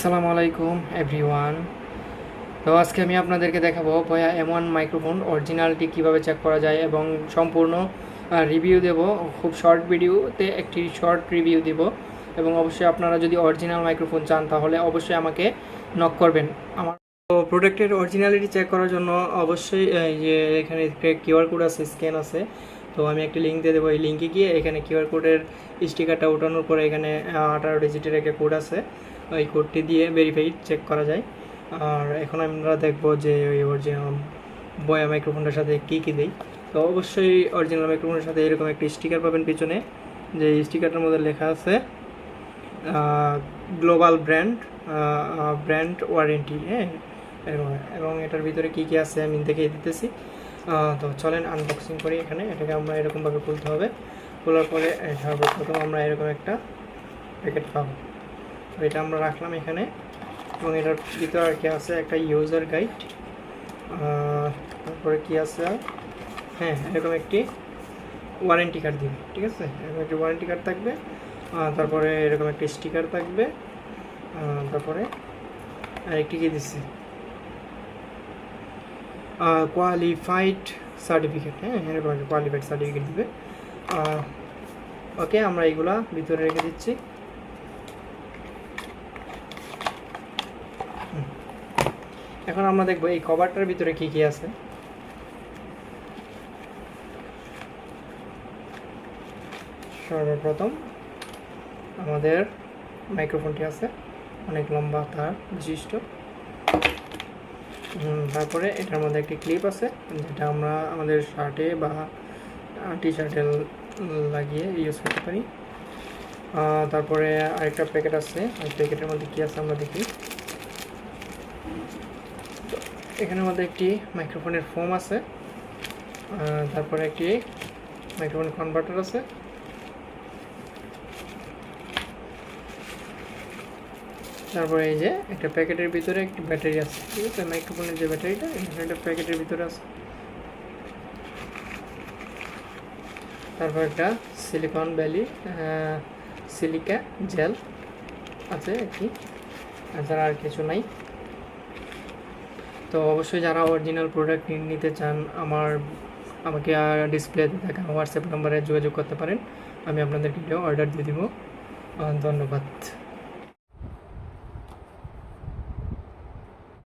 আসসালামু আলাইকুম এভরিওয়ান। তো আজকে আমি আপনাদেরকে দেখাবো ভয়া M1 মাইক্রোফোন অরিজিনালিটি কীভাবে চেক করা যায় এবং সম্পূর্ণ রিভিউ দেব। খুব শর্ট ভিডিওতে একটি শর্ট রিভিউ দেব এবং অবশ্যই আপনারা যদি অরিজিনাল মাইক্রোফোন চান তাহলে অবশ্যই আমাকে নক করবেন। আমার তো প্রোডাক্টের অরিজিনালিটি চেক করার জন্য অবশ্যই যে এখানে কিউআর কোড আছে, স্ক্যান আছে। তো আমি একটি লিঙ্ক দিয়ে দেবো, এই লিঙ্কে গিয়ে এখানে কিউআর কোডের স্টিকারটা ওঠানোর পরে এখানে 18 ডিজিটের একটা কোড আছে, ওই কোডটি দিয়ে ভেরিফাই চেক করা যায়। আর এখন আমরা দেখব যে ওই অরিজিনাল বয়া মাইক্রোফোনটার সাথে কী কী দেই। তো অবশ্যই অরিজিনাল মাইক্রোফোনের সাথে এরকম একটি স্টিকার পাবেন পিছনে, যে স্টিকারটার মধ্যে লেখা আছে গ্লোবাল ব্র্যান্ড ওয়ারেন্টি, হ্যাঁ এরকম। এবং এটার ভিতরে কী কী আছে আমি দেখিয়ে দিতেছি। তো চলেন আনবক্সিং করি। এখানে এটাকে আমরা এরকমভাবে খুলতে হবে। খোলার পরে সর্বপ্রথম আমরা এরকম একটা প্যাকেট পাবো। তো এটা আমরা রাখলাম এখানে, এবং এটার ভিতরে আর কি আছে একটা ইউজার গাইড। তারপরে কি আছে, হ্যাঁ এরকম একটি ওয়ারেন্টি কার্ড দিবে, ঠিক আছে, এরকম একটি ওয়ারেন্টি কার্ড থাকবে। তারপরে এরকম একটি স্টিকার থাকবে। তারপরে আরেকটি কি দিচ্ছে, কোয়ালিফাইড সার্টিফিকেট, হ্যাঁ এরকম একটা কোয়ালিফাইড সার্টিফিকেট দিবে। ওকে, আমরা এইগুলা ভিতরে রেখে দিচ্ছি। এখন আমরা দেখবো এই কভারটার ভিতরে কি কি আছে। সর্বপ্রথম আমাদের মাইক্রোফোনটি আছে, অনেক লম্বা তার বিশিষ্ট। তারপরে এটার মধ্যে একটি ক্লিপ আছে, যেটা আমরা আমাদের শার্টে বা টি শার্টে লাগিয়ে ইউজ করতে পারি। তারপরে আরেকটা প্যাকেট আছে, ওই প্যাকেটের মধ্যে কী আছে আমরা দেখি। এখানের মধ্যে একটি মাইক্রোফোনের ফোম আছে, তারপরে একটি মাইক্রোফোন কনভার্টার আছে, তারপরে এই যে একটা প্যাকেটের ভিতরে একটি ব্যাটারি আছে, ঠিক আছে, মাইক্রোফোনের যে ব্যাটারিটা এটা প্যাকেটের ভিতরে আছে। তারপর একটা সিলিকন ভ্যালি সিলিকা জেল আছে একটি, এছাড়া আর কিছু নাই। তো অবশ্যই যারা অরিজিনাল প্রোডাক্ট নিতে চান আমাকে ডিসপ্লেতে দেখা হোয়াটসঅ্যাপ নাম্বারে যোগাযোগ করতে পারেন। আমি আপনাদেরকে অর্ডার দিয়ে দিব। ধন্যবাদ।